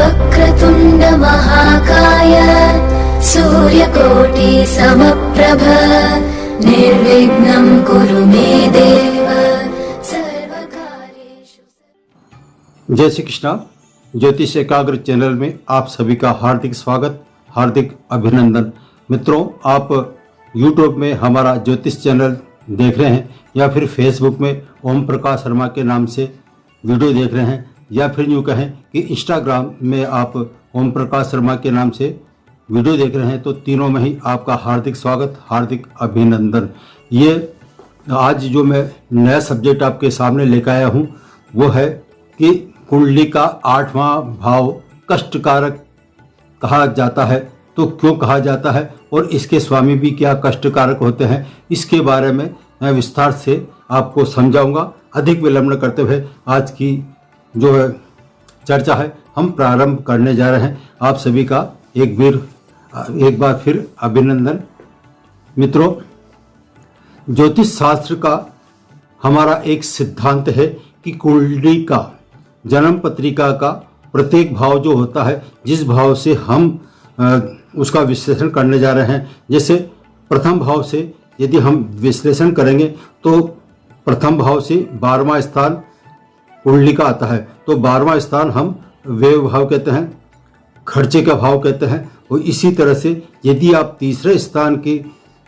वक्रतुण्ड महाकाय सूर्यकोटि समप्रभ निर्विघ्नं कुरु मे देव सर्वकार्येषु। जय श्री कृष्णा। ज्योतिष एकाग्र चैनल में आप सभी का हार्दिक स्वागत, हार्दिक अभिनंदन। मित्रों, आप YouTube में हमारा ज्योतिष चैनल देख रहे हैं या फिर Facebook में ओम प्रकाश शर्मा के नाम से वीडियो देख रहे हैं, या फिर यूँ कहें कि Instagram में आप ओम प्रकाश शर्मा के नाम से वीडियो देख रहे हैं, तो तीनों में ही आपका हार्दिक स्वागत, हार्दिक अभिनंदन। ये आज जो मैं नया सब्जेक्ट आपके सामने लेकर आया हूँ वो है कि कुंडली का 8वां भाव कष्टकारक कहा जाता है। तो क्यों कहा जाता है और इसके स्वामी भी क्या कष्टकारक होते हैं, इसके बारे में मैं विस्तार से आपको समझाऊंगा। अधिक विलंब न करते हुए आज की जो है चर्चा है हम प्रारंभ करने जा रहे हैं। आप सभी का एक बार फिर अभिनंदन। मित्रों, ज्योतिष शास्त्र का हमारा एक सिद्धांत है कि कुंडली का, जन्म पत्रिका का प्रत्येक भाव जो होता है, जिस भाव से हम उसका विश्लेषण करने जा रहे हैं, जैसे प्रथम भाव से यदि हम विश्लेषण करेंगे तो प्रथम भाव से 12वां स्थान कुंडली का आता है। तो 12वां स्थान हम व्यय भाव कहते हैं, खर्चे का भाव कहते हैं। और इसी तरह से यदि आप तीसरे स्थान की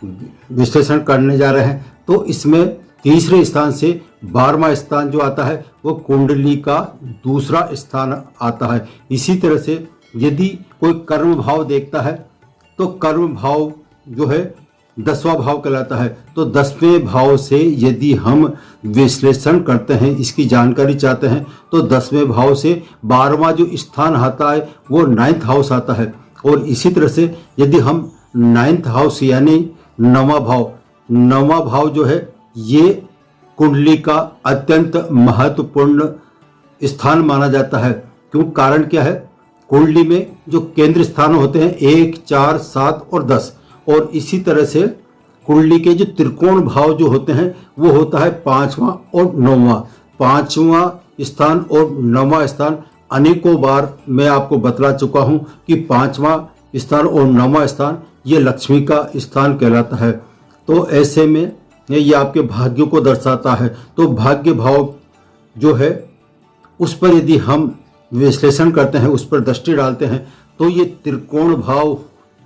विश्लेषण करने जा रहे हैं तो इसमें तीसरे स्थान से 12वां स्थान जो आता है वो कुंडली का दूसरा स्थान आता है। इसी तरह से यदि कोई कर्म भाव देखता है तो कर्म भाव जो है 10वां भाव कहलाता है। तो 10वें भाव से यदि हम विश्लेषण करते हैं, इसकी जानकारी चाहते हैं, तो 10वें भाव से 12वां जो स्थान आता है वो 9th हाउस आता है। और इसी तरह से यदि हम 9th हाउस यानी 9वां भाव जो है ये कुंडली का अत्यंत महत्वपूर्ण स्थान माना जाता है। क्यों? कारण क्या है? कुंडली में जो केंद्र स्थान होते हैं 1, 4, 7 और 10, और इसी तरह से कुंडली के जो त्रिकोण भाव जो होते हैं वो होता है 5वां और 9वां। 5वां स्थान और 9वां स्थान अनेकों बार मैं आपको बतला चुका हूं कि 5वां स्थान और 9वां स्थान ये लक्ष्मी का स्थान कहलाता है। तो ऐसे में ये आपके भाग्यों को दर्शाता है। तो भाग्य भाव जो है उस पर यदि हम विश्लेषण करते हैं, उस पर दृष्टि डालते हैं, तो ये त्रिकोण भाव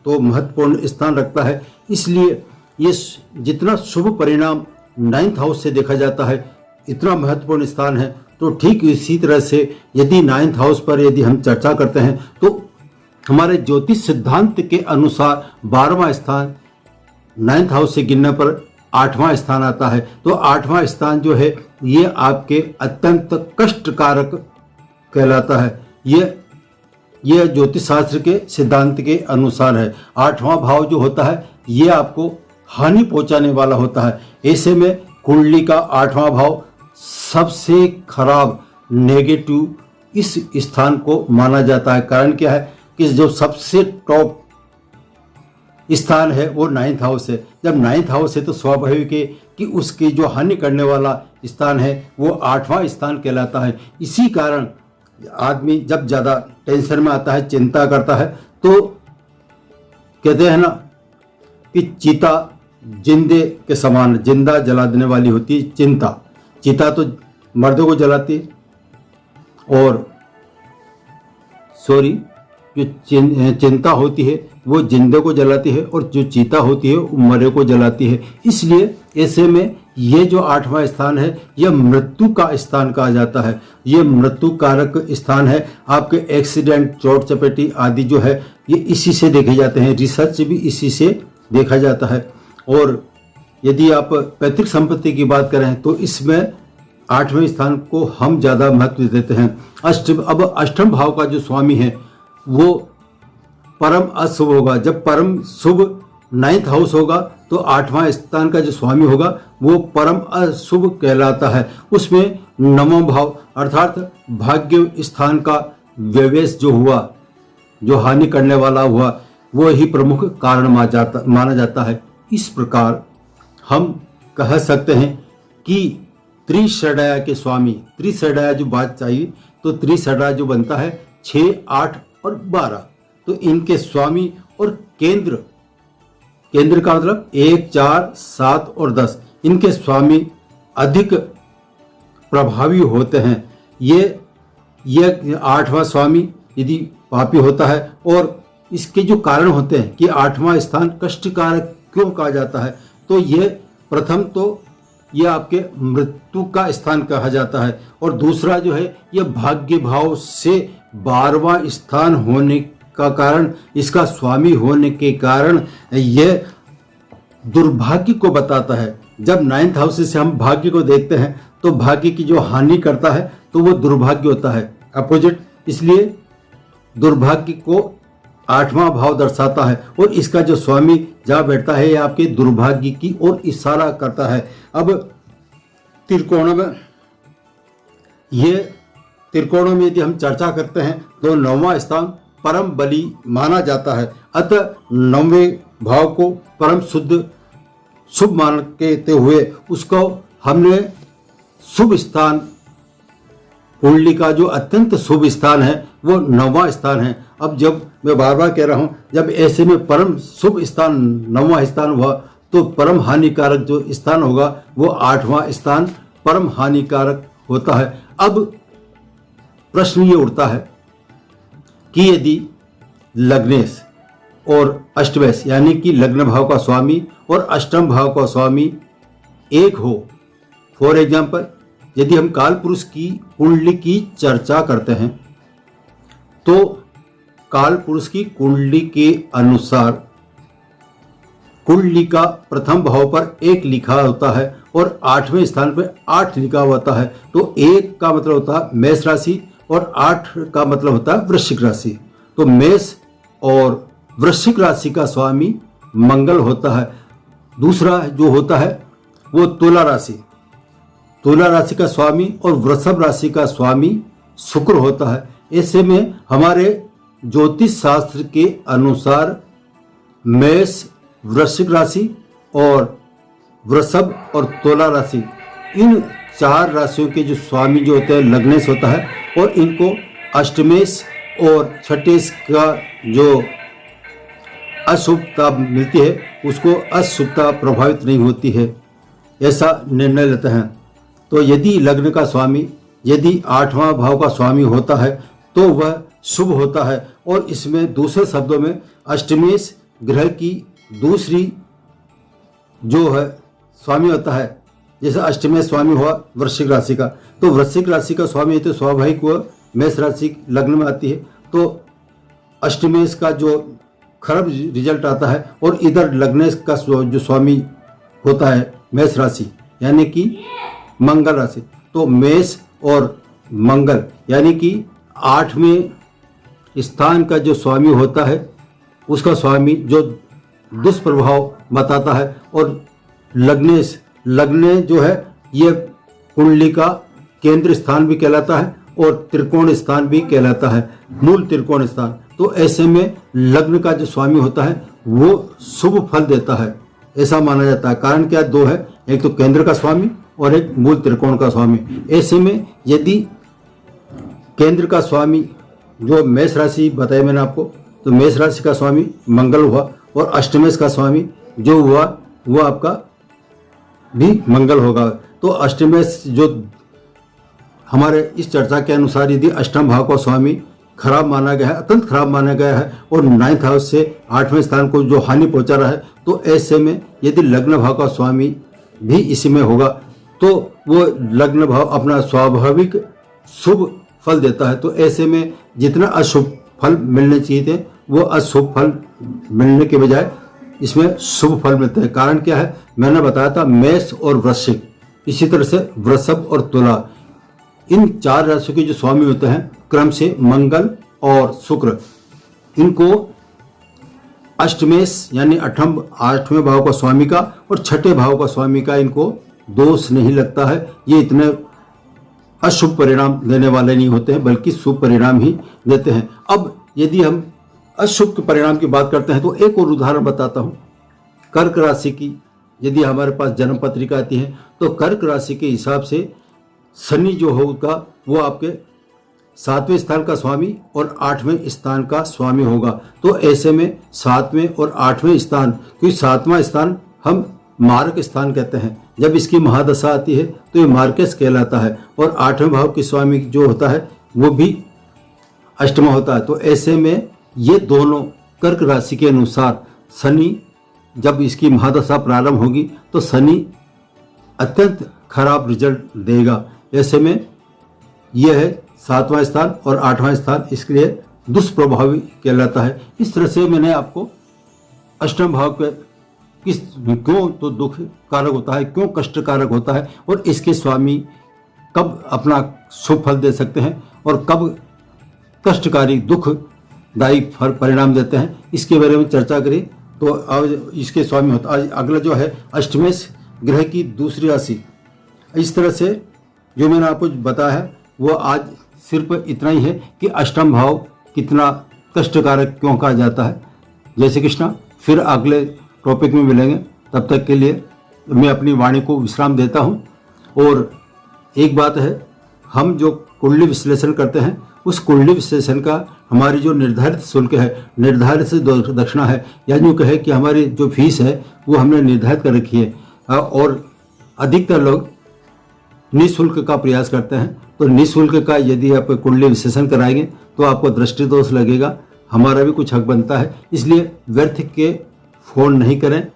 तो महत्वपूर्ण स्थान रखता है। इसलिए ये जितना शुभ परिणाम 9th हाउस से देखा जाता है इतना महत्वपूर्ण स्थान है। तो ठीक इसी तरह से यदि 9th हाउस पर यदि हम चर्चा करते हैं तो हमारे ज्योतिष सिद्धांत के अनुसार 12वां स्थान 9th हाउस से गिनने पर 8वां स्थान आता है। तो 8वां स्थान जो है ये आपके अत्यंत कष्टकारक कहलाता है। ये ज्योतिष शास्त्र के सिद्धांत के अनुसार है। 8वां भाव जो होता है ये आपको हानि पहुंचाने वाला होता है। ऐसे में कुंडली का 8वां भाव सबसे खराब, नेगेटिव इस स्थान को माना जाता है। कारण क्या है कि जो सबसे टॉप स्थान है वो 9th हाउस है। जब 9th हाउस है तो स्वाभाविक है कि उसकी जो हानि करने वाला स्थान है वो 8वां स्थान कहलाता है। इसी कारण आदमी जब ज़्यादा टेंशन में आता है, चिंता करता है, तो कहते हैं ना कि चीता जिंदे के समान, जिंदा जला देने वाली होती है चिंता। चीता तो मर्दों को जलाती है और जो चिंता होती है वो जिंदे को जलाती है, और जो चीता होती है वो मरे को जलाती है। इसलिए ऐसे में ये जो 8वां स्थान है यह मृत्यु का स्थान कहा जाता है। ये मृत्यु कारक स्थान है। आपके एक्सीडेंट, चोट चपेटी आदि जो है ये इसी से देखे जाते हैं। रिसर्च भी इसी से देखा जाता है। और यदि आप पैतृक संपत्ति की बात करें तो इसमें 8वें स्थान को हम ज़्यादा महत्व देते हैं। अब अष्टम भाव का जो स्वामी है वो परम अशुभ होगा। जब परम शुभ 9th हाउस होगा तो 8वां स्थान का जो स्वामी होगा वो परम अशुभ कहलाता है। उसमें 9वां भाव अर्थात भाग्य स्थान का व्यवेश जो हुआ, जो हानि करने वाला हुआ, वो ही प्रमुख कारण माना जाता है। इस प्रकार हम कह सकते हैं कि त्रिषड्या के स्वामी, त्रिषड्या जो बात चाहिए तो त्रिषड्या जो बनता है 6, 8 और 12। तो इनके स्वामी और केंद्र का मतलब 1, 4, 7 और 10, इनके स्वामी अधिक प्रभावी होते हैं। ये 8वां स्वामी यदि पापी होता है, और इसके जो कारण होते हैं कि 8वां स्थान कष्टकारक क्यों कहा जाता है, तो ये प्रथम तो ये आपके मृत्यु का स्थान कहा जाता है, और दूसरा जो है ये भाग्य भाव से 12वां स्थान होने का कारण, इसका स्वामी होने के कारण ये दुर्भाग्य को बताता है। जब 9th हाउस से हम भाग्य को देखते हैं तो भाग्य की जो हानि करता है तो वो दुर्भाग्य होता है, अपोजिट। इसलिए दुर्भाग्य को 8वां भाव दर्शाता है, और इसका जो स्वामी जहाँ बैठता है ये आपके दुर्भाग्य की ओर इशारा करता है। अब त्रिकोणों में यदि हम चर्चा करते हैं तो 9वां स्थान परम बली माना जाता है। अतः 9वें भाव को परम शुभ मानते हुए उसको हमने शुभ स्थान, कुंडली का जो अत्यंत शुभ स्थान है वो 9वां स्थान है। अब जब मैं बार बार कह रहा हूं, जब ऐसे में परम शुभ स्थान 9वां स्थान हुआ तो परम हानिकारक जो स्थान होगा वो 8वां स्थान परम हानिकारक होता है। अब प्रश्न ये उठता है कि यदि लग्नेश और अष्टमेश यानी कि लग्न भाव का स्वामी और अष्टम भाव का स्वामी एक हो, फॉर एग्जाम्पल यदि हम काल पुरुष की कुंडली की चर्चा करते हैं तो काल पुरुष की कुंडली के अनुसार कुंडली का प्रथम भाव पर 1 लिखा होता है और 8वें स्थान पर 8 लिखा होता है। तो 1 का मतलब होता है मेष राशि और 8 का मतलब होता है वृश्चिक राशि। तो मेष और वृश्चिक राशि का स्वामी मंगल होता है। दूसरा जो होता है वो तुला राशि का स्वामी और वृषभ राशि का स्वामी शुक्र होता है। ऐसे में हमारे ज्योतिष शास्त्र के अनुसार मेष, वृश्चिक राशि और वृषभ और तुला राशि, इन 4 राशियों के जो स्वामी जो होते हैं लग्नेश होता है, और इनको अष्टमेश और छठेश का जो अशुभता मिलती है उसको अशुभता प्रभावित नहीं होती है, ऐसा निर्णय लेते हैं। तो यदि लग्न का स्वामी यदि 8वां भाव का स्वामी होता है तो वह शुभ होता है, और इसमें दूसरे शब्दों में अष्टमेश ग्रह की दूसरी जो है स्वामी होता है। जैसे अष्टमेश स्वामी हुआ वृश्चिक राशि का, तो वृश्चिक राशि का स्वामी तो स्वाभाविक हुआ मेष राशि लग्न में आती है, तो अष्टमेश का जो खराब रिजल्ट आता है, और इधर लग्नेश का जो स्वामी होता है मेष राशि यानी कि मंगल राशि। तो मेष और मंगल यानी कि 8वें स्थान का जो स्वामी होता है उसका स्वामी जो दुष्प्रभाव बताता है, और लग्न जो है ये कुंडली का केंद्र स्थान भी कहलाता है और त्रिकोण स्थान भी कहलाता है, मूल त्रिकोण स्थान। तो ऐसे में लग्न का जो स्वामी होता है वो शुभ फल देता है, ऐसा माना जाता है। कारण क्या 2 है, एक तो केंद्र का स्वामी और एक मूल त्रिकोण का स्वामी। ऐसे में यदि केंद्र का स्वामी जो मेष राशि बताई मैंने आपको, तो मेष राशि का स्वामी मंगल हुआ, और अष्टमेश का स्वामी जो हुआ वो आपका भी मंगल होगा। तो अष्टमेश जो हमारे इस चर्चा के अनुसार यदि अष्टम भाव का स्वामी खराब माना गया है, अत्यंत खराब माना गया है, और 9th हाउस से 8वें स्थान को जो हानि पहुंचा रहा है, तो ऐसे में यदि लग्न भाव का स्वामी भी इसी में होगा तो वो लग्न भाव अपना स्वाभाविक शुभ फल देता है। तो ऐसे में जितना अशुभ फल मिलने चाहिए थे वो अशुभ फल मिलने के बजाय इसमें शुभ फल मिलते हैं। कारण क्या है, मैंने बताया था मेष और वृश्चिक, इसी तरह से वृषभ और तुला, इन 4 राशियों के जो स्वामी होते हैं क्रम से मंगल और शुक्र, इनको अष्टमेश यानी 8वें भाव का स्वामी का और 6ठे भाव का स्वामी का इनको दोष नहीं लगता है। ये इतने अशुभ परिणाम देने वाले नहीं होते हैं, बल्कि शुभ परिणाम ही देते हैं। अब यदि हम अशुभ के परिणाम की बात करते हैं तो एक और उदाहरण बताता हूँ। कर्क राशि की यदि हमारे पास जन्म पत्रिका आती है तो कर्क राशि के हिसाब से शनि जो होगा वो आपके 7वें स्थान का स्वामी और 8वें स्थान का स्वामी होगा। तो ऐसे में 7वें और 8वें स्थान, क्योंकि 7वां स्थान हम मार्क स्थान कहते हैं, जब इसकी महादशा आती है तो ये मार्केश कहलाता है, और 8वें भाव के स्वामी जो होता है वो भी अष्टमा होता है। तो ऐसे में ये दोनों कर्क राशि के अनुसार शनि, जब इसकी महादशा प्रारंभ होगी तो शनि अत्यंत खराब रिजल्ट देगा। ऐसे में यह है 7वां स्थान और 8वां स्थान इसके लिए दुष्प्रभावी कहलाता है। इस तरह से मैंने आपको अष्टम भाव के क्यों तो दुख कारक होता है, क्यों कष्ट कारक होता है, और इसके स्वामी कब अपना शुभ फल दे सकते हैं और कब कष्टकारी दुखदायी परिणाम देते हैं, इसके बारे में चर्चा करें। तो आज इसके स्वामी होता है, अगला जो है अष्टमेश ग्रह की दूसरी राशि। इस तरह से जो मैंने आपको बताया है वो आज सिर्फ इतना ही है कि अष्टम भाव कितना कष्टकारक क्यों कहा जाता है। जय श्री कृष्णा। फिर अगले टॉपिक में मिलेंगे, तब तक के लिए मैं अपनी वाणी को विश्राम देता हूँ। और एक बात है, हम जो कुंडली विश्लेषण करते हैं उस कुंडली विश्लेषण का हमारी जो निर्धारित शुल्क है, निर्धारित से दक्षिणा है, या यूँ कहे कि हमारी जो फीस है वो हमने निर्धारित कर रखी है, और अधिकतर लोग निःशुल्क का प्रयास करते हैं। तो निःशुल्क का यदि आप कुंडली विश्लेषण कराएंगे तो आपको दृष्टि दोष लगेगा, हमारा भी कुछ हक बनता है, इसलिए व्यर्थ के फोन नहीं करें।